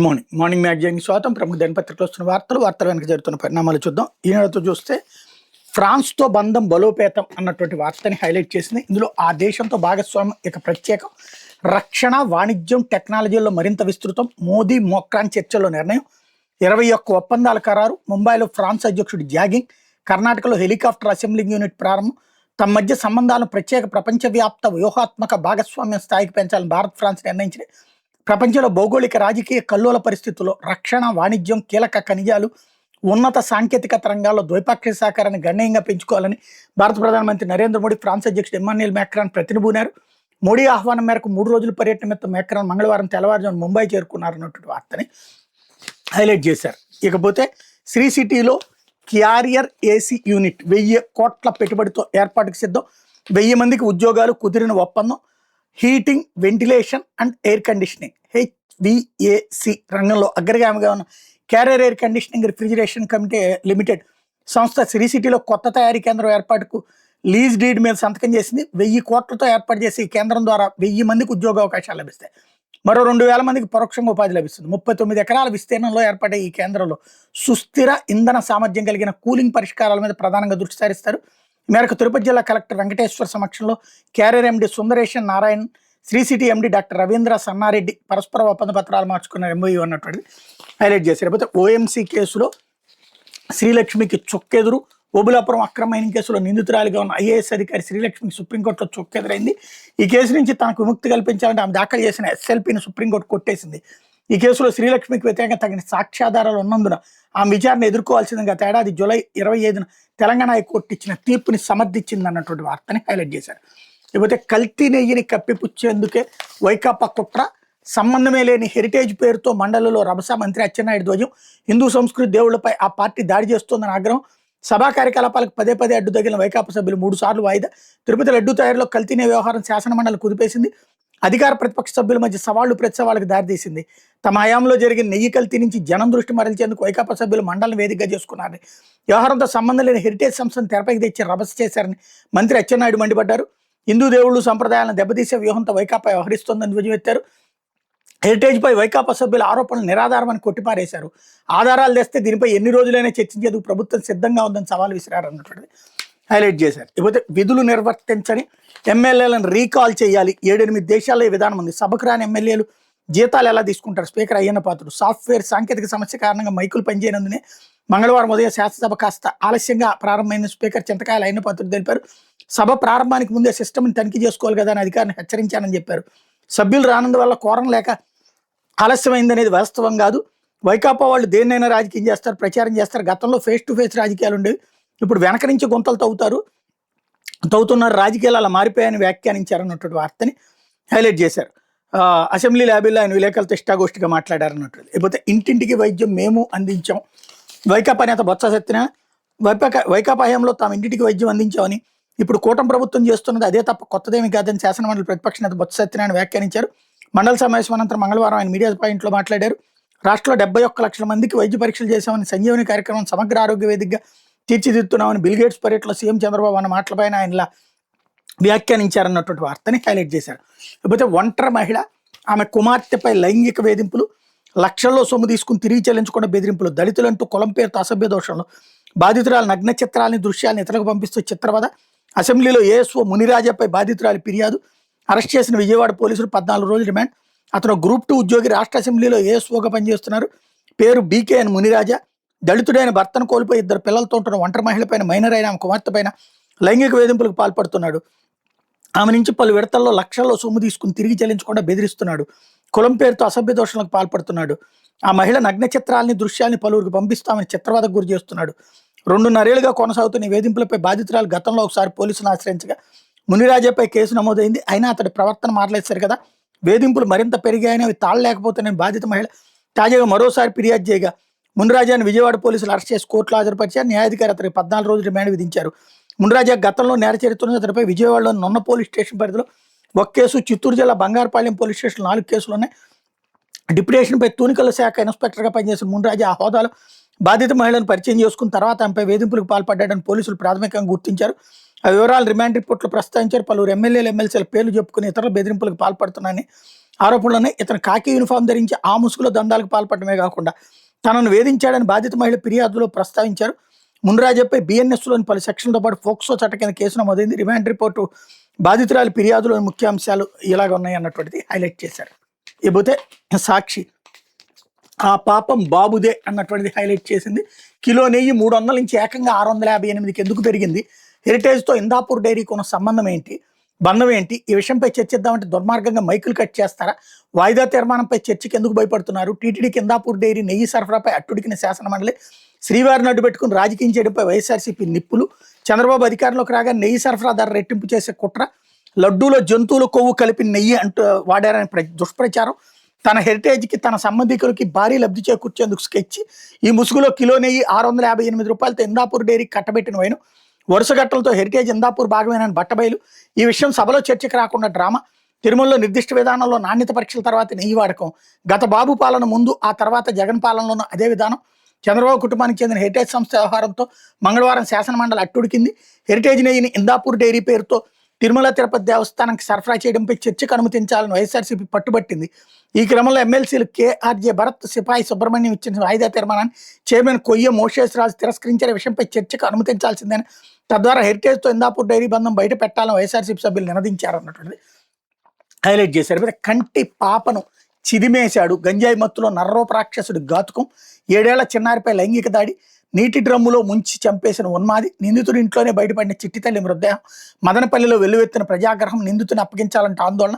Morning మ్యాగజైన్కి స్వాగతం. ప్రముఖ దినపత్రికలో వస్తున్న వార్తల వెనక జరుగుతున్న పరిణామాలు చూద్దాం. ఈనాడుతో చూస్తే ఫ్రాన్స్తో బంధం బలోపేతం అన్నటువంటి వార్తని హైలైట్ చేసింది. ఇందులో ఆ దేశంతో భాగస్వామ్యం ఇక ప్రత్యేకం, రక్షణ, వాణిజ్యం, టెక్నాలజీల్లో మరింత విస్తృతం, మోదీ మోక్రాన్ చర్చల్లో నిర్ణయం, 21 ఒప్పందాల ఖరారు, ముంబైలో ఫ్రాన్స్ అధ్యక్షుడు జాగింగ్, కర్ణాటకలో హెలికాప్టర్ అసెంబ్లింగ్ యూనిట్ ప్రారంభం, తమ మధ్య సంబంధాలను ప్రత్యేక ప్రపంచవ్యాప్త వ్యూహాత్మక భాగస్వామ్యం స్థాయికి పెంచాలని భారత్ ఫ్రాన్స్ నిర్ణయించింది. ప్రపంచంలో భౌగోళిక రాజకీయ కల్లోల పరిస్థితుల్లో రక్షణ, వాణిజ్యం, కీలక ఖనిజాలు, ఉన్నత సాంకేతికత రంగాల్లో ద్వైపాక్షిక సహకారాన్ని గణనీయంగా పెంచుకోవాలని భారత ప్రధానమంత్రి నరేంద్ర మోడీ ఫ్రాన్స్ అధ్యక్షుడు ఎమాన్యుయల్ మ్యాక్రాన్ ప్రతినిబూనారు. మోడీ ఆహ్వానం మేరకు 3 రోజుల పర్యటన నిమిత్తం మ్యాక్రాన్ మంగళవారం తెల్లవారుజామున ముంబై చేరుకున్నారన్నటువంటి వార్తని హైలైట్ చేశారు. ఇకపోతే శ్రీ సిటీలో క్యారియర్ ఏసీ యూనిట్ 1000 కోట్ల పెట్టుబడితో ఏర్పాటుకు సిద్ధం, 1000 మందికి ఉద్యోగాలు, కుదిరిన ఒప్పందం. Heating, ventilation and air conditioning HVAC రంగంలో అగ్రగామిగా ఉన్న carrier air conditioning refrigeration committee limited సంస్థ శ్రీ సిటీలో కొత్త తయారీ కేంద్రం ఏర్పాటుకు లీజ్ డీడ్ మీద సంతకం చేసింది. 1000 కోట్లతో ఏర్పాటు చేసి ఈ కేంద్రం ద్వారా 1000 మందికి ఉద్యోగ అవకాశాలు లభిస్తాయి. మరో 2000 మందికి పరోక్షంగా ఉపాధి లభిస్తుంది. 39 ఎకరాల విస్తీర్ణంలో ఏర్పడే ఈ కేంద్రంలో సుస్థిర ఇంధన సామర్థ్యం కలిగిన కూలింగ్ పరిష్కారాల మీద ప్రధానంగా దృష్టి సారిస్తారు. మేరకు తిరుపతి జిల్లా కలెక్టర్ వెంకటేశ్వర సమక్షంలో carrier MD Sundaresan Narayan, Sri City MD doctor Ravindra Sannareddy పరస్పర ఒప్పంద పత్రాలు మార్చుకున్న MOU అన్నటువంటిది హైలైట్ చేశారు. లేకపోతే OMC కేసులో శ్రీలక్ష్మికి చొక్కెదురు, ఓబులాపురం అక్రమ మైనింగ్ కేసులో నిందితురాలిగా ఉన్న IAS అధికారి శ్రీలక్ష్మికి సుప్రీంకోర్టులో చొక్కెదురైంది. ఈ కేసు నుంచి తనకు విముక్తి కల్పించాలంటే ఆమె దాఖలు చేసిన SLPని సుప్రీంకోర్టు కొట్టేసింది. ఈ కేసులో శ్రీలక్ష్మికి వ్యతిరేకంగా తగిన సాక్ష్యాధారాలు ఉన్నందున ఆమె విచారణ ఎదుర్కోవాల్సిందిగా తేడాది జూలై 25న తెలంగాణ హైకోర్టు ఇచ్చిన తీర్పుని సమర్థించింది అన్నటువంటి వార్తని హైలైట్ చేశారు. లేకపోతే కల్తీ నెయ్యిని కప్పిపుచ్చేందుకే వైకాపా కుట్ర, సంబంధమే లేని హెరిటేజ్ పేరుతో మండలిలో రభస, మంత్రి అచ్చెన్నాయుడు ధ్వజం, హిందూ సంస్కృతి దేవుళ్లపై ఆ పార్టీ దాడి చేస్తోందని ఆగ్రహం, సభా కార్యకలాపాలకు పదే అడ్డు తగిలిన వైకాపా సభ్యులు 3 సార్లు వాయిదా, తిరుపతి లడ్డు తయారీలో కల్తీ నెయ్యి వ్యవహారం శాసనమండలి కుదిపేసింది, అధికార ప్రతిపక్ష సభ్యుల మధ్య సవాళ్లు ప్రతిసవాళ్ళకి దారితీసింది. తమ హయాంలో జరిగిన నెయ్యి కల్తీ నుంచి జనం దృష్టి మరల్చేందుకు వైకాపా సభ్యులు మండలిని వేదికగా చేసుకున్నారని, వ్యవహారంతో సంబంధం లేని హెరిటేజ్ సంస్థను తెరపైకి తెచ్చి రభస చేశారని మంత్రి అచ్చెన్నాయుడు మండిపడ్డారు. హిందూ దేవుళ్ళు సంప్రదాయాలను దెబ్బతీసే వ్యూహంతో వైకాపా వ్యవహరిస్తోందని ధ్వజమెత్తారు. హెరిటేజ్పై వైకాపా సభ్యుల ఆరోపణలు నిరాధారమని కొట్టిపారేశారు. ఆధారాలు తెస్తే దీనిపై ఎన్ని రోజులైనా చర్చించేందుకు ప్రభుత్వం సిద్ధంగా ఉందని సవాల్ విసిరారు అన్నటువంటిది హైలైట్ చేశారు. ఇకపోతే విధులు నిర్వర్తించని ఎమ్మెల్యేలను రీకాల్ చేయాలి. 7-8 దేశాల్లో ఈ విధానం ఉంది. సభకు రాని ఎమ్మెల్యేలు జీతాలు ఎలా తీసుకుంటారు? స్పీకర్ అయ్యన్న పాత్రుడు. సాఫ్ట్వేర్ సాంకేతిక సమస్య కారణంగా మైకులు పనిచేయనందునే మంగళవారం ఉదయం శాసనసభ కాస్త ఆలస్యంగా ప్రారంభమైన స్పీకర్ చింతకాయల అయ్యన్న పాత్రుడు తెలిపారు. సభ ప్రారంభానికి ముందే సిస్టమ్ని తనిఖీ చేసుకోవాలి కదా అని అధికారిని హెచ్చరించానని చెప్పారు. సభ్యులు రానందు వల్ల కోరం లేక ఆలస్యమైందనేది వాస్తవం కాదు. వైకాపా వాళ్ళు దేన్నైనా రాజకీయం చేస్తారు, ప్రచారం చేస్తారు. గతంలో ఫేస్ టు ఫేస్ రాజకీయాలు ఉండేవి, ఇప్పుడు వెనక నుంచి గుంతలు తవ్వుతున్నారు, రాజకీయాలు అలా మారిపోయాయని వ్యాఖ్యానించారన్నటువంటి వార్తని హైలైట్ చేశారు. అసెంబ్లీ ల్యాబీల్లో ఆయన విలేకరులతో ఇష్టాగోష్ఠిగా మాట్లాడారన్నట్టు. లేకపోతే ఇంటింటికి వైద్యం మేము అందించాం. వైకాపా నేత బొత్స సత్యనారాయణ వైకాపా హయాంలో తాము ఇంటింటికి వైద్యం అందించామని, ఇప్పుడు కూటమి ప్రభుత్వం చేస్తున్నది అదే తప్ప కొత్తదేమి కాదని శాసనమండలి ప్రతిపక్ష నేత బొత్స సత్యనారాయణ వ్యాఖ్యానించారు. మండలి సమావేశం అనంతరం మంగళవారం ఆయన మీడియా పాయింట్లో మాట్లాడారు. రాష్ట్రంలో 71 లక్షల మందికి వైద్య పరీక్షలు చేశామని, సంజీవని కార్యక్రమం సమగ్ర ఆరోగ్య వేదికగా తీర్చిదిద్దుతున్నామని బిల్గేట్స్ పర్యటనలో సీఎం చంద్రబాబు అన్న మాటలపైన ఆయన వ్యాఖ్యానించారన్నటువంటి వార్తని హైలైట్ చేశారు. లేకపోతే ఒంటరి మహిళ, ఆమె కుమార్తెపై లైంగిక వేధింపులు, లక్షల్లో సొమ్ము తీసుకుని తిరిగి చెల్లించకుండా బెదిరింపులు, దళితులంటూ కులం పేరుతో అసభ్య దోషంలో బాధితురాలు నగ్న చిత్రాలని, దృశ్యాలను ఇతరులకు పంపిస్తూ చిత్రవద, అసెంబ్లీలో ASO మునిరాజాపై బాధితురాలి ఫిర్యాదు, అరెస్ట్ చేసిన విజయవాడ పోలీసులు 14 రోజులు రిమాండ్. అతను Group 2 ఉద్యోగి, రాష్ట్ర అసెంబ్లీలో ASOగా పనిచేస్తున్నారు. పేరు BKN మునిరాజా. దళితుడైన భర్తను కోల్పోయి 2 పిల్లలతో ఉంటున్న ఒంటరి మహిళపైన, మైనర్ అయిన ఆమె కుమార్తె పైన లైంగిక వేధింపులకు పాల్పడుతున్నాడు. ఆమె నుంచి పలు విడతల్లో లక్షల్లో సొమ్ము తీసుకుని తిరిగి చెల్లించకుండా బెదిరిస్తున్నాడు. కులం పేరుతో అసభ్య దోషణలకు పాల్పడుతున్నాడు. ఆ మహిళ నగ్న చిత్రాలని, దృశ్యాలని పలువురికి పంపిస్తామని చిత్రవదకు గురి చేస్తున్నాడు. 2.5 ఏళ్లుగా కొనసాగుతున్న ఈ వేధింపులపై బాధితురాలు గతంలో ఒకసారి పోలీసులను ఆశ్రయించగా మునిరాజాపై కేసు నమోదైంది. అయినా అతడి ప్రవర్తన మారలేశారు కదా. వేధింపులు మరింత పెరిగాయని, అవి తాళలేకపోతున్నాయని బాధిత మహిళ తాజాగా మరోసారి ఫిర్యాదు చేయగా మునిరాజాని విజయవాడ పోలీసులు అరెస్ట్ చేసి కోర్టులో హాజరుపరిచారు. న్యాయాధికారి అతనికి 14 రోజులు రిమాండ్ విధించారు. మునిరాజా గతంలో నేర చరిత్ర అతనిపై విజయవాడలో నున్న పోలీస్ స్టేషన్ పరిధిలో 1 కేసు, చిత్తూరు జిల్లా బంగారపాలెం పోలీస్ స్టేషన్ 4 కేసులు ఉన్నాయి. డిప్యుటేషన్పై తూనికల శాఖ ఇన్స్పెక్టర్గా పనిచేసిన మునిరాజా ఆ హోదాలో బాధిత మహిళను పరిచయం చేసుకున్న తర్వాత ఆమెపై వేధింపులకు పాల్పడ్డాడని పోలీసులు ప్రాథమికంగా గుర్తించారు. ఆ వివరాలు రిమాండ్ రిపోర్టులు ప్రస్తావించారు. పలువురు ఎమ్మెల్యేలు, ఎమ్మెల్సీల పేర్లు చెప్పుకుని ఇతరుల బెదిరింపులకు పాల్పడుతున్నారని ఆరోపణలున్నాయి. ఇతను కాకి యూనిఫామ్ ధరించి ఆ ముసుగులో దందాలకు పాల్పడమే కాకుండా తనను వేధించాడని బాధిత మహిళ ఫిర్యాదులో ప్రస్తావించారు. మున్రాజుపై బిఎన్ఎస్లోని పలు సెక్షన్లతో పాటు ఫోక్సో చట్ట కింద కేసు నమోదైంది. రిమాండ్ రిపోర్టు బాధితురాలి ఫిర్యాదులోని ముఖ్యాంశాలు ఇలాగ ఉన్నాయి అన్నటువంటిది హైలైట్ చేశారు. ఇకపోతే సాక్షి ఆ పాపం బాబుదే అన్నటువంటిది హైలైట్ చేసింది. కిలో నెయ్యి 300 నుంచి ఏకంగా 658కి ఎందుకు పెరిగింది? హెరిటేజ్తో ఇందాపూర్ డైరీకి ఉన్న సంబంధం ఏంటి, బంధం ఏంటి? ఈ విషయంపై చర్చిద్దామంటే దుర్మార్గంగా మైకులు కట్ చేస్తారా? వాయిదా తీర్మానంపై చర్చకి ఎందుకు భయపడుతున్నారు? టీటీడీకి ఇందాపూర్ డైరీ నెయ్యి సరఫరాపై అట్టుడికిన శాసనమండలి. శ్రీవారిని అడ్డు పెట్టుకుని రాజకీయం చేయడంపై వైఎస్ఆర్సీపీ నిప్పులు. చంద్రబాబు అధికారంలోకి రాగా నెయ్యి సరఫరా ధర రెట్టింపు చేసే కుట్ర. లడ్డూలో జంతువుల కొవ్వు కలిపి నెయ్యి అంటూ వాడారని దుష్ప్రచారం. తన హెరిటేజ్కి తన సంబంధికులకి భారీ లబ్ధి చేకూర్చేందుకు స్కెచ్. ఈ ముసుగులో కిలో నెయ్యి 658 రూపాయలతో ఇందాపూర్ డైరీకి కట్టబెట్టిన వైను. వరుస గట్టలతో హెరిటేజ్ ఇందాపూర్ భాగమేనని బట్టబయలు. ఈ విషయం సభలో చర్చకు రాకుండా డ్రామా. తిరుమలలో నిర్దిష్ట విధానంలో నాణ్యత పరీక్షల తర్వాత నెయ్యి వాడకం. గత బాబు పాలన ముందు ఆ తర్వాత జగన్ పాలనలోనూ అదే విధానం. చంద్రబాబు కుటుంబానికి చెందిన హెరిటేజ్ సంస్థ వ్యవహారంతో మంగళవారం శాసనమండలి అట్టుడికింది. హెరిటేజ్ నెయ్యిని ఇందాపూర్ డైరీ పేరుతో తిరుమల తిరుపతి దేవస్థానానికి సరఫరా చేయడంపై చర్చకు అనుమతించాలని వైఎస్ఆర్సీపీ పట్టుబట్టింది. ఈ క్రమంలో ఎమ్మెల్సీలు కేఆర్జే భరత్, సిపాయి సుబ్రహ్మణ్యం ఇచ్చిన వాయిదా తీర్మానాన్ని చైర్మన్ కొయ్య మోషేశ్వరరాజు తిరస్కరించిన విషయంపై చర్చకు అనుమతించాల్సిందని, తద్వారా హెరిటేజ్తో ఇందాపూర్ డైరీ బంధం బయట పెట్టాలని వైఎస్ఆర్సీపీ సభ్యులు నినదించారన్నటువంటిది హైలైట్ చేశారు. కంటి పాపను చిదిమేశాడు. గంజాయి మత్తులో నర్రోప రాక్షసుడి ఘాతుకం. 7 ఏళ్ల చిన్నారిపై లైంగిక దాడి. నీటి డ్రమ్ములో ముంచి చంపేసిన ఉన్మాది. నిందితుడి ఇంట్లోనే బయటపడిన చిట్టి తల్లి మృతదేహం. మదనపల్లిలో వెల్లువెత్తిన ప్రజాగ్రహం. నిందితుని అప్పగించాలంటే ఆందోళన.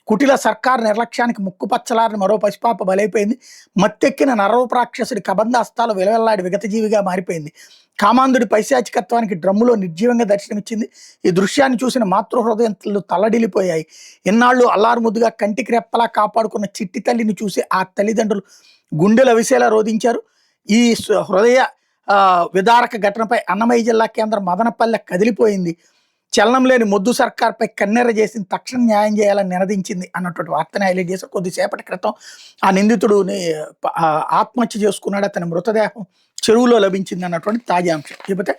కుటిల సర్కారు నిర్లక్ష్యానికి ముక్కుపచ్చలారిన మరో పసిపాప బలైపోయింది. మత్తెక్కిన నరరూప రాక్షసుడి కబంధ హస్తాలు విలవెల్లాడి విగతజీవిగా మారిపోయింది. కామాంధుడి పైశాచికత్వానికి డ్రమ్ములో నిర్జీవంగా దర్శనమిచ్చింది. ఈ దృశ్యాన్ని చూసిన మాతృహృదయాలు తల్లడిల్లిపోయాయి. ఇన్నాళ్ళు అల్లారుముద్దుగా కంటికి రెప్పలా కాపాడుకున్న చిట్టి తల్లిని చూసి ఆ తల్లిదండ్రులు గుండెలు అవిసేలా రోధించారు. ఈ హృదయ విదారక ఘటనపై అన్నమయ్య జిల్లా కేంద్రం మదనపల్లె కదిలిపోయింది. చలనం లేని మొద్దు సర్కార్పై కన్నెర చేసి తక్షణ న్యాయం చేయాలని నినదించింది అన్నటువంటి వార్తను హైలైట్ చేశారు. కొద్దిసేపటి క్రితం ఆ నిందితుడుని ఆత్మహత్య చేసుకున్నాడు. అతని మృతదేహం చెరువులో లభించింది అన్నటువంటి తాజా అంశం. లేకపోతే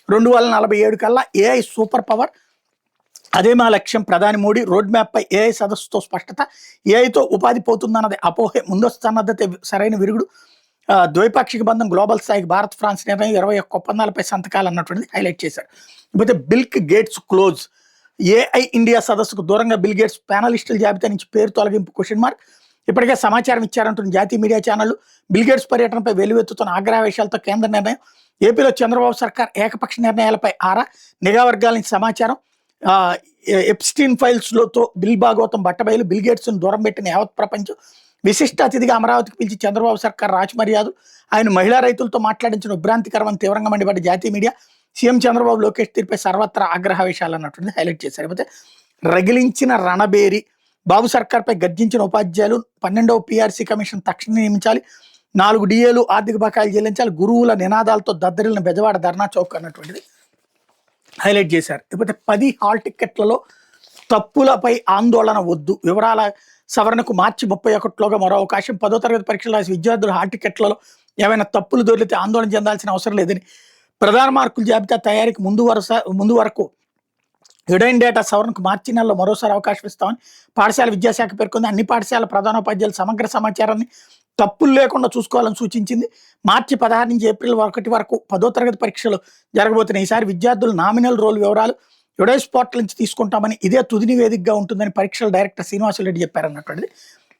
2047 కల్లా ఏఐ సూపర్ పవర్, అదే మా లక్ష్యం. ప్రధాని మోడీ రోడ్ మ్యాప్ పై ఏఐ సదస్సుతో స్పష్టత. ఏఐతో ఉపాధి పోతుందన్నది అపోహే. ముందస్తు సన్నద్ధత సరైన విరుగుడు. ద్వైపాక్షిక బంధం గ్లోబల్ స్థాయికి భారత్ ఫ్రాన్స్ నిర్ణయం. 21 ఒప్పందాలపై సంతకాలు అన్నటువంటిది హైలైట్ చేశారు. లేకపోతే bill gates close. AI India సదస్సుకు దూరంగా బిల్ గేట్స్ ప్యానలిస్టుల జాబితా నుంచి పేరు తొలగింపు క్వశ్చన్ మార్క్. ఇప్పటికే సమాచారం ఇచ్చారంటున్న జాతీయ మీడియా ఛానళ్లు. బిల్ గేట్స్ పర్యటనపై వెల్లువెత్తుతున్న ఆగ్రహవేశాలతో కేంద్ర నిర్ణయం. ఏపీలో చంద్రబాబు సర్కార్ ఏకపక్ష నిర్ణయాలపై ఆరా. నిఘా వర్గాల నుంచి సమాచారం. ఎప్స్టీన్ ఫైల్స్లతో బిల్ భాగవతం బట్టబయలు. బిల్ గేట్స్ను దూరం పెట్టిన యావత్ ప్రపంచం. విశిష్ట అతిథిగా అమరావతికి పిలిచి చంద్రబాబు సర్కార్ రాజమర్యాదలు. ఆయన మహిళా రైతులతో మాట్లాడించిన ఉభ్రాంతికరమని తీవ్రంగా మండిపడ్డ జాతీయ మీడియా. సీఎం చంద్రబాబు లోకేష్ తీర్పై సర్వత్రా ఆగ్రహవేశాలు అన్నటువంటిది హైలైట్ చేశారు. లేకపోతే రగిలించిన రణబేరి. బాబు సర్కార్పై గర్జించిన ఉపాధ్యాయులు. 12వ పీఆర్సీ కమిషన్ తక్షణ నియమించాలి. 4 డిఏలు ఆర్థిక బకాయిలు చెల్లించాలి. గురువుల నినాదాలతో దద్దరిల్లిన బెజవాడ ధర్నా చౌక్ అన్నటువంటిది హైలైట్ చేశారు. లేకపోతే 10 హాల్ టిక్కెట్లలో తప్పులపై ఆందోళన వద్దు. వివరాల సవరణకు మార్చి 31లోగా మరో అవకాశం. 10వ తరగతి పరీక్షలు రాసి విద్యార్థులు హాల్ టికెట్లలో ఏమైనా తప్పులు దొరికితే ఆందోళన చెందాల్సిన అవసరం లేదని, ప్రధాన మార్కుల జాబితా తయారీకి ముందు వరకు హిడెన్ డేటా సవరణకు మార్చి నెలలో మరోసారి అవకాశం ఇస్తామని పాఠశాల విద్యాశాఖ పేర్కొంది. అన్ని పాఠశాల ప్రధానోపాధ్యాయులు సమగ్ర సమాచారాన్ని తప్పులు లేకుండా చూసుకోవాలని సూచించింది. మార్చి 16 నుంచి ఏప్రిల్ 1 వరకు 10వ తరగతి పరీక్షలు జరగబోతున్నాయి. ఈసారి విద్యార్థులు నామినల్ రోల్ వివరాలు యుడైస్ పోర్టల్ నుంచి తీసుకుంటామని, ఇదే తుది నివేదికగా ఉంటుందని పరీక్షల డైరెక్టర్ శ్రీనివాసరెడ్డి చెప్పారన్నటువంటిది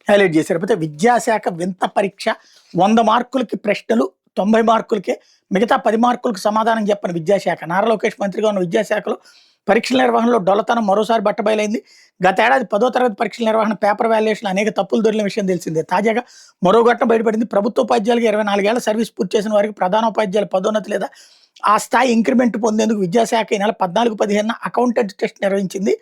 హైలైట్ చేశారు. అయితే విద్యాశాఖ వింత పరీక్ష. 100 మార్కులకి ప్రశ్నలు, 90 మార్కులకే మిగతా 10 మార్కులకు సమాధానం చెప్పని విద్యాశాఖ. నారా లోకేష్ మంత్రిగా ఉన్న విద్యాశాఖలో పరీక్షల నిర్వహణలో డొల్లతనం మరోసారి బట్టబయలైంది. గతేడాది 10వ తరగతి పరీక్షల నిర్వహణ పేపర్ వాల్యుయేషన్ అనేక తప్పులు దొరికిన విషయం తెలిసిందే. తాజాగా మరో ఘటన బయటపడింది. ప్రభుత్వ ఉపాధ్యాయులకు 24 ఏళ్ల సర్వీస్ పూర్తి చేసిన వారికి ప్రధానోపాధ్యాయుల పదోన్నతి లేదా ఆ స్థాయి ఇంక్రిమెంట్ పొందేందుకు విద్యాశాఖ ఈ నెల 14-15 అకౌంటెంట్ టెస్ట్ నిర్వహించింది.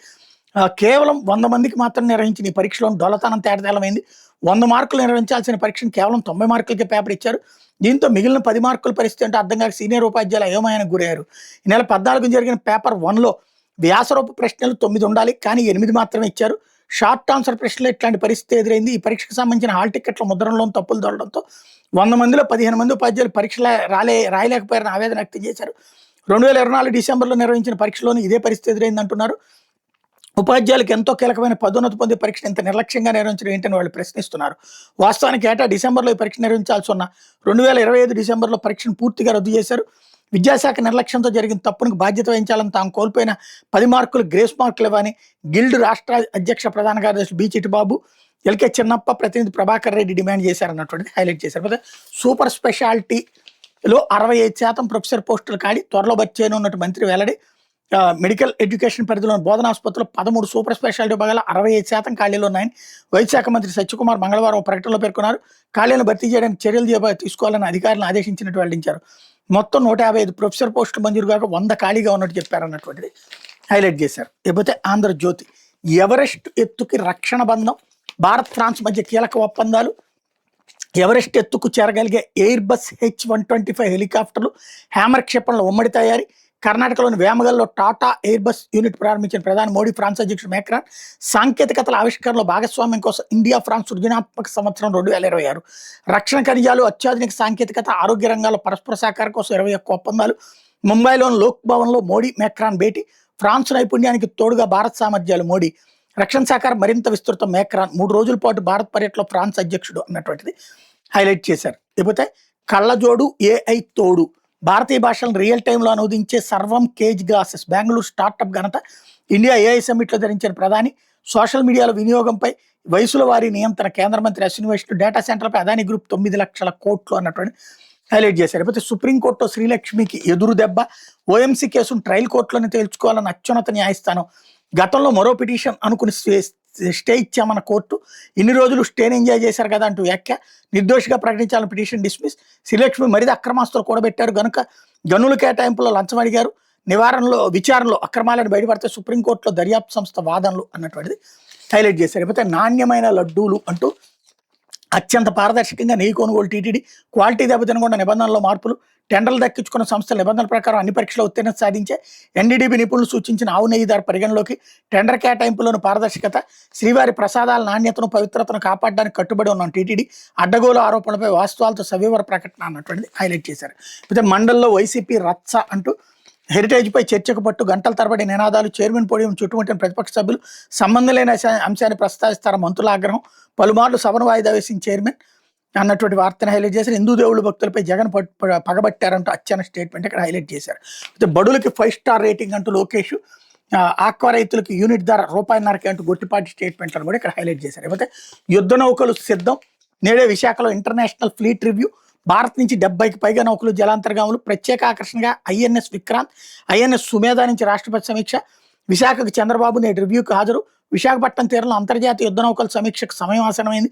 కేవలం 100 మందికి మాత్రం నిర్వహించిన ఈ పరీక్షలో డొల్లతనం తేటతెల్లమైంది. 100 మార్కులు నిర్వహించాల్సిన పరీక్షను కేవలం 90 మార్కులకే పేపర్ ఇచ్చారు. దీంతో మిగిలిన 10 మార్కుల పరిస్థితి అంటే అర్థం కాక సీనియర్ ఉపాధ్యాయులు అయోమయానికి గురయ్యారు. ఈ నెల 14 జరిగిన పేపర్ 1లో వ్యాసరూప ప్రశ్నలు 9 ఉండాలి, కానీ 8 మాత్రమే ఇచ్చారు. షార్ట్ ఆన్సర్ ప్రశ్నలు ఇట్లాంటి పరిస్థితి ఎదురైంది. ఈ పరీక్షకు సంబంధించిన హాల్ టికెట్ల ముద్రణలో తప్పులు దొరకడంతో 100 మందిలో 15 మంది ఉపాధ్యాయులు పరీక్షలు రాయలేకపోయారని ఆవేదన వ్యక్తం చేశారు. 2024 డిసెంబర్లో నిర్వహించిన పరీక్షలోని ఇదే పరిస్థితి ఎదురైంది అంటున్నారు. ఉపాధ్యాయులకు ఎంతో కీలకమైన పదోన్నతి పొందే పరీక్షను ఇంత నిర్లక్ష్యంగా నిర్వహించడం ఏంటని వాళ్ళు ప్రశ్నిస్తున్నారు. వాస్తవానికి ఏటా డిసెంబర్లో ఈ పరీక్ష నిర్వహించాల్సి ఉన్న 2025 డిసెంబర్లో పరీక్షను పూర్తిగా రద్దు చేశారు. విద్యాశాఖ నిర్లక్ష్యంతో జరిగిన తప్పునికి బాధ్యత వహించాలని తాము కోల్పోయిన 10 మార్కులు గ్రేస్ మార్కులు ఇవ్వని గిల్డ్ రాష్ట్ర అధ్యక్ష ప్రధాన కార్యదర్శి బి చిట్టిబాబు, ఎల్కే చిన్నప్ప, ప్రతినిధి ప్రభాకర్ రెడ్డి డిమాండ్ చేశారన్నటువంటిది హైలైట్ చేశారు. అయితే సూపర్ స్పెషాలిటీలో 65% ప్రొఫెసర్ పోస్టులు ఖాళీ, త్వరలో భర్తీ చేయనున్నట్టు మంత్రి వెల్లడి. మెడికల్ ఎడ్యుకేషన్ పరిధిలోని బోధనా ఆసుపత్రిలో 13 సూపర్ స్పెషాలిటీ విభాగాలు 65% ఖాళీలు ఉన్నాయని వైద్య శాఖ మంత్రి సత్యకుమార్ మంగళవారం ప్రకటనలో పేర్కొన్నారు. ఖాళీలను భర్తీ చేయడానికి చర్యలు తీసుకోవాలని అధికారులను ఆదేశించినట్టు వెల్లడించారు. మొత్తం 155 ప్రొఫెసర్ పోస్టులు మంజూరు కాక 100 ఖాళీగా ఉన్నట్టు చెప్పారన్నటువంటిది హైలైట్ చేశారు. లేకపోతే ఆంధ్రజ్యోతి, ఎవరెస్ట్ ఎత్తుకి రక్షణ బంధం, భారత్ ఫ్రాన్స్ మధ్య కీలక ఒప్పందాలు. ఎవరెస్ట్ ఎత్తుకు చేరగలిగే ఎయిర్ బస్ H-125 హెలికాప్టర్లు, హ్యామర్ క్షిపణుల ఉమ్మడి తయారీ. కర్ణాటకలోని వేమగల్లో టాటా ఎయిర్ బస్ యూనిట్ ప్రారంభించిన ప్రధాని మోడీ ఫ్రాన్స్ అధ్యక్షుడు మేక్రాన్. సాంకేతికతల ఆవిష్కరణలో భాగస్వామ్యం కోసం ఇండియా ఫ్రాన్స్ సృజనాత్మక సంవత్సరం 2026. రక్షణ ఖనిజాలు, అత్యాధునిక సాంకేతికత, ఆరోగ్య రంగాల్లో పరస్పర సహకారం కోసం 21 ఒప్పందాలు. ముంబైలోని లోక్ భవన్లో మోడీ మేక్రాన్ భేటీ. ఫ్రాన్స్ నైపుణ్యానికి తోడుగా భారత్ సామర్థ్యాలు. మోడీ రక్షణ సహకారం మరింత విస్తృతం. మేక్రాన్ 3 రోజుల పాటు భారత్ పర్యటనలో ఫ్రాన్స్ అధ్యక్షుడు అన్నటువంటిది హైలైట్ చేశారు. లేకపోతే కళ్ళజోడు, ఏఐ తోడు, భారతీయ భాషలను రియల్ టైంలో అనువదించే సర్వం కేజ్ గ్లాసెస్ బెంగళూరు స్టార్టప్ ఘనత. ఇండియా ఏఐ సమ్మిట్లో ధరించిన ప్రధాని. సోషల్ మీడియాలో వినియోగంపై వయసుల వారి నియంత్రణ. కేంద్ర మంత్రి అశ్విని వైష్ణవ్. డేటా సెంటర్లపై అదాని గ్రూప్ 9 లక్షల కోట్లు అన్నటువంటి హైలైట్ చేశారు. లేకపోతే సుప్రీంకోర్టులో శ్రీలక్ష్మికి ఎదురు దెబ్బ. ఓఎంసీ కేసును ట్రయల్ కోర్టులోనే తేల్చుకోవాలని అత్యున్నత న్యాయస్థానం. గతంలో మరో పిటిషన్ అనుకుని స్టే ఇచ్చామన్న కోర్టు. ఇన్ని రోజులు స్టేని ఎంజాయ్ చేశారు కదా అంటూ వ్యాఖ్య. నిర్దోషిగా ప్రకటించాలని పిటిషన్ డిస్మిస్. శ్రీలక్ష్మి మరిది అక్రమాస్తులు కూడబెట్టారు గనుక గనుల కేటాయింపులో లంచం అడిగారు. విచారణలో అక్రమాలను బయటపడితే సుప్రీంకోర్టులో దర్యాప్తు సంస్థ వాదనలు అన్నటువంటిది హైలైట్ చేశారు. లేకపోతే నాణ్యమైన లడ్డూలు అంటూ అత్యంత పారదర్శకంగా నెయ్యి కొనుగోలు. టీటీడీ క్వాలిటీ దెబ్బతినకుండా నిబంధనల్లో మార్పులు. టెండర్లు దక్కించుకున్న సంస్థల నిబంధనల ప్రకారం అన్ని పరీక్షలు ఉత్తీర్ణత సాధించే ఎన్డీడీబీ నిపుణులు సూచించిన ఆవు నెయ్యి ధర పరిగణలోకి. టెండర్ కేటాయింపులోని పారదర్శకత. శ్రీవారి ప్రసాదాల నాణ్యతను, పవిత్రతను కాపాడడానికి కట్టుబడి ఉన్న టీటీడీ అడ్డగోలు ఆరోపణలపై వాస్తవాలతో సవివర ప్రకటన అన్నటువంటిది హైలైట్ చేశారు. అయితే మండల్లో వైసీపీ రచ్చ అంటూ హెరిటేజ్పై చర్చకు పట్టు. గంటల తరబడి నినాదాలు. చైర్మన్ పోడియం చుట్టుముట్టిన ప్రతిపక్ష సభ్యులు. సంబంధం లేని అంశాన్ని ప్రస్తావిస్తారు మంత్రుల ఆగ్రహం. పలుమార్లు సభను వాయిదా వేసిన చైర్మన్ అన్నటువంటి వార్తను హైలైట్ చేశారు. హిందూ దేవుళ్ళ భక్తులపై జగన్ పగబట్టారంటూ అచ్చన స్టేట్మెంట్ ఇక్కడ హైలైట్ చేశారు. అయితే బడులకి 5 స్టార్ రేటింగ్ అంటూ లోకేష్. ఆక్వా రైతులకు యూనిట్ ధర ₹1.5 అంటూ గొట్టిపాటి స్టేట్మెంట్లను కూడా ఇక్కడ హైలైట్ చేశారు. లేకపోతే యుద్ధ నౌకలు సిద్ధం. నేడే విశాఖలో ఇంటర్నేషనల్ ఫ్లీట్ రివ్యూ. భారత్ నుంచి 70కి పైగా నౌకలు, జలాంతర్గాములు. ప్రత్యేక ఆకర్షణగా ఐఎన్ఎస్ విక్రాంత్, ఐఎన్ఎస్ సుమేధ నుంచి రాష్ట్రపతి సమీక్ష. విశాఖకు చంద్రబాబు నేడు రివ్యూకి హాజరు. విశాఖపట్నం తీరంలో అంతర్జాతీయ యుద్ధ నౌకల సమీక్షకు సమయం ఆసనమైంది.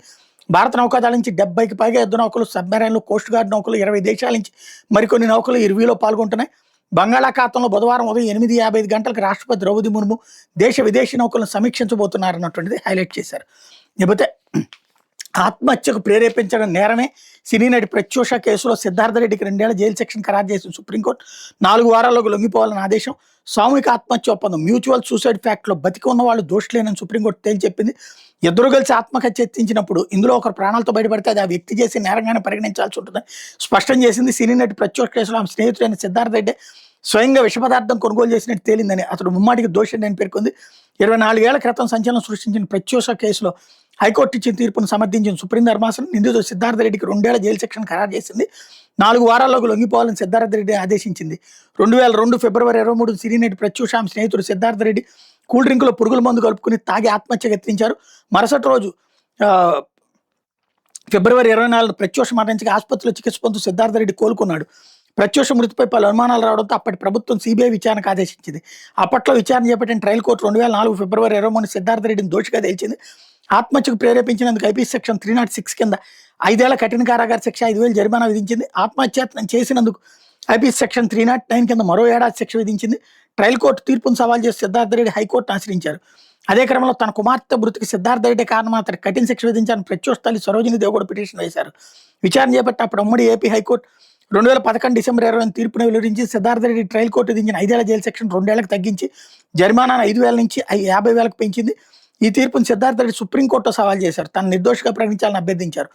భారత నౌకాదళ నుంచి 70కి పైగా యుద్ధ నౌకలు, సబ్మెరైన్లు, కోస్ట్ గార్డ్ నౌకలు, 20 దేశాల నుంచి మరికొన్ని నౌకలు ఈ రివ్యూలో పాల్గొంటున్నాయి. బంగాళాఖాతంలో బుధవారం ఉదయం 8:55 గంటలకు రాష్ట్రపతి ద్రౌపది ముర్ము దేశ విదేశీ నౌకలను సమీక్షించబోతున్నారన్నటువంటిది హైలైట్ చేశారు. లేకపోతే ఆత్మహత్యకు ప్రేరేపించడం నేరమే. సినీ నటి ప్రత్యూష కేసులో సిద్ధార్థ రెడ్డికి 2 ఏళ్ల జైలు శిక్షను ఖరారు చేసిన సుప్రీంకోర్టు 4 వారాల్లోకి లొంగిపోవాలని ఆదేశం. సామూహిక ఆత్మహత్య ఒప్పందం మ్యూచువల్ సూసైడ్ ఫ్యాక్ట్లో బతికి ఉన్న వాళ్ళు దోషులేనని సుప్రీంకోర్టు తేల్చెప్పింది. ఇద్దరు కలిసి ఆత్మహత్య యత్నించినప్పుడు ఇందులో ఒకరు ప్రాణాలతో బయటపడితే అది ఆ వ్యక్తి చేసే నేరంగానే పరిగణించాల్సి ఉంటుందని స్పష్టం చేసింది. సినీ నటి ప్రత్యూష కేసులో ఆమె స్నేహితుడైన సిద్ధార్థ రెడ్డి స్వయంగా విష పదార్థం కొనుగోలు చేసినట్టు తేలిందని, అతడు ముమ్మాటికి దోషిని పేర్కొంది. 24 ఏళ్ల క్రితం సంచలనం సృష్టించిన ప్రత్యూష కేసులో హైకోర్టు ఇచ్చిన తీర్పును సమర్థించిన సుప్రీం ధర్మాసనం నిందితుడు సిద్ధార్థ రెడ్డికి 2 ఏళ్ల జైలు శిక్షను ఖరారు చేసింది. 4 వారాల్లోకి లొంగిపోవాలని సిద్ధార్థ రెడ్డి ఆదేశించింది. 2002 ఫిబ్రవరి 23 సినీ నటి ప్రత్యూష ఆమె స్నేహితుడు సిద్ధార్థ రెడ్డి కూల్ డ్రింకులో పురుగుల మందు కలుపుకుని తాగి ఆత్మహత్యకు యత్నించారు. మరుసటి రోజు ఫిబ్రవరి 24 ప్రత్యూష మరణించగా ఆసుపత్రిలో చికిత్స పొందుతూ సిద్ధార్థ రెడ్డి కోలుకున్నాడు. ప్రత్యూష మృతిపై పలు అనుమానాలు రావడంతో అప్పటి ప్రభుత్వం సిబిఐ విచారణకు ఆదేశించింది. అప్పట్లో విచారణ చేపట్టిన ట్రయల్ కోర్టు 2004 ఫిబ్రవరి 23 సిద్ధార్థ రెడ్డిని దోషిగా తేల్చింది. ఆత్మహత్యకు ప్రేరేపించినందుకు ఐపీసీ సెక్షన్ 306 కింద 5 ఏళ్ల కఠిన కారాగార శిక్ష, 5,000 జరిమానా విధించింది. ఆత్మహత్యాయత్నం చేసినందుకు ఐపీసీ సెక్షన్ 309 కింద మరో ఏడాది శిక్ష విధించింది. ట్రయల్ కోర్టు తీర్పును సవాల్ చేసి సిద్ధార్థ రెడ్డి హైకోర్టును ఆశ్రయించారు. అదే క్రమంలో తన కుమార్తె మృతికి సిద్ధార్థ రెడ్డి కారణం అతనికి కఠిన శిక్ష విధించాలని ప్రత్యూష తల్లి సరోజిని దేవ్ కూడా పిటిషన్ వేశారు. విచారణ చేపట్టి అప్పుడు ఉమ్మడి ఏపీ హైకోర్టు 2011 డిసెంబర్ 20 తీర్పును వెలువరించి సిద్ధార్థ రెడ్డి ట్రయల్ కోర్టు విధించిన 5 ఏళ్ల జైలు శిక్షను 2 ఏళ్లకు తగ్గించి జరిమానాను 5,000 నుంచి 50,000కు పెంచింది. ఈ తీర్పును సిద్ధార్థ రెడ్డి సుప్రీంకోర్టులో సవాల్ చేశారు. తన నిర్దోషిగా ప్రకటించాలని అభ్యర్థించారు.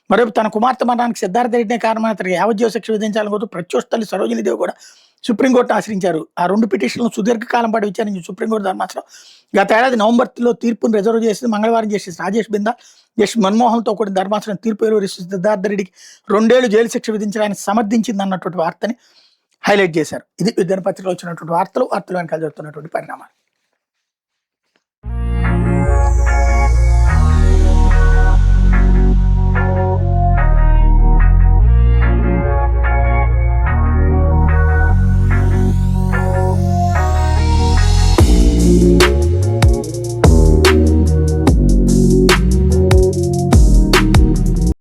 మరోవైపు తన కుమార్తె మరణానికి సిద్ధార్థ రెడ్డినే కారణం అతనికి యావజ్జీవ శిక్ష విధించాలని కోరుతూ ప్రత్యూష తల్లి సరోజిని దేవ్ కూడా సుప్రీంకోర్టును ఆశ్రయించారు. ఆ 2 పిటిషన్లను సుదీర్ఘకాలం పాటు విచారించిన సుప్రీంకోర్టు ధర్మాసనం గత ఏడాది నవంబర్లో తీర్పును రిజర్వ్ చేసి మంగళవారం జస్టిస్ రాజేష్ బిందా, జస్టిస్ మన్మోహన్తో కూడిన ధర్మాసనం తీర్పు వెలువరిస్తూ సిద్ధార్థ రెడ్డికి 2 ఏళ్లు జైలు శిక్ష విధించడానికి సమర్థించింది అన్నటువంటి వార్తని హైలైట్ చేశారు. ఇది దినపత్రికలో వచ్చినటువంటి వార్తలు వెనకాల జరుగుతున్నటువంటి పరిణామాలు.